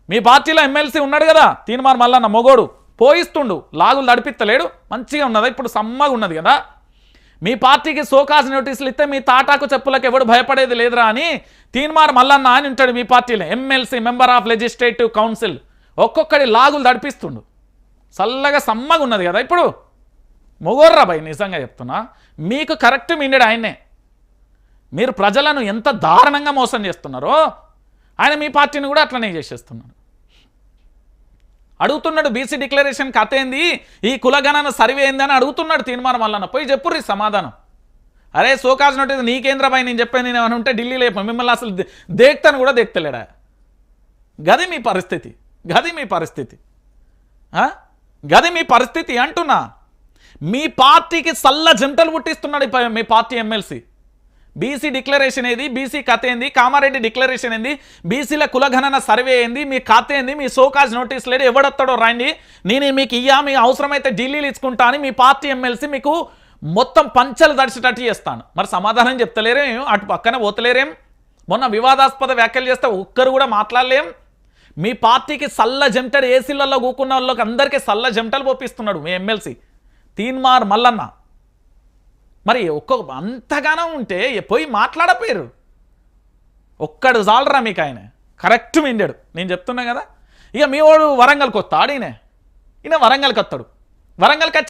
మీ పార్టీలో ఎమ్మెల్సీ ఉన్నాడు కదా తీన్మార్ మల్లన్న మొగోడు పోయిస్తుండు, లాగులు నడిపిస్తలేడు, మంచిగా ఉన్నదా ఇప్పుడు సమ్మగా ఉన్నది కదా. మీ పార్టీకి సోకాజ్ నోటీసులు ఇస్తే మీ తాటాకు చెప్పులకు ఎవడు భయపడేది లేదురా అని తీన్మార్ మల్లన్న అని ఉంటాడు మీ పార్టీలో, MLC member of legislative council. ఒక్కొక్కడి లాగులు నడిపిస్తుండు, చల్లగా సమ్మగా ఉన్నది కదా ఇప్పుడు. మొగోర్రా భయ్, నిజంగా చెప్తున్నా, మీకు కరెక్ట్ మిండెడు ఆయన్నే. మీరు ప్రజలను ఎంత దారుణంగా మోసం చేస్తున్నారో ఆయన మీ పార్టీని కూడా అట్లనే చేసేస్తున్నాడు. అడుగుతున్నాడు బీసీ డిక్లరేషన్ కథ ఏంది, ఈ కులగణన సర్వే ఏందని అడుగుతున్నాడు తీన్మార్ మల్లన్న. పోయి చెప్పుర్రి సమాధానం. అరే సోకాజ్ నోటీస్ నీకేంద్ర భయ్, నేను చెప్పాను నేను అని ఉంటే ఢిల్లీలో మిమ్మల్ని అసలు దేక్తాను కూడా దేక్తలేడా. గది మీ పరిస్థితి, గది మీ పరిస్థితి, గది మీ పరిస్థితి అంటున్నా. మీ పార్టీకి సల్ల జంటలు పుట్టిస్తున్నాడు మీ పార్టీ ఎమ్మెల్సీ. బీసీ డిక్లరేషన్ ఏది, బీసీ కథ ఏంది, కామారెడ్డి డిక్లరేషన్ ఏంది, బీసీల కులగణన సర్వే ఏంది, మీ కథ ఏంది, మీ సోకాజ్ నోటీస్ లేదు, ఎవడొస్తాడో రాండి, నేను మీకు మీ అవసరమైతే ఢిల్లీలు ఇచ్చుకుంటా అని మీ పార్టీ ఎమ్మెల్సీ మీకు మొత్తం పంచలు దడిచేటట్టు చేస్తాను. మరి సమాధానం చెప్తలేరేం, అటు పక్కన పోతలేరేం. మొన్న వివాదాస్పద వ్యాఖ్యలు చేస్తే ఒక్కరు కూడా మాట్లాడలేం. మీ పార్టీకి సల్ల జంటడు ఏసీలలో కూకున్న వాళ్ళకి అందరికీ సల్ల జంటలు పంపిస్తున్నాడు మీ ఎమ్మెల్సీ తీన్మార్ మల్లన్న. మరి అంతగానో ఉంటే పోయి మాట్లాడపోయారు. ఒక్కడు చాలరా మీకు ఆయన, కరెక్ట్ మిండాడు. నేను చెప్తున్నా కదా. ఇక మీ వాడు వరంగల్కి వస్తాడు, ఈయన వరంగల్కి వస్తాడు. వరంగల్కి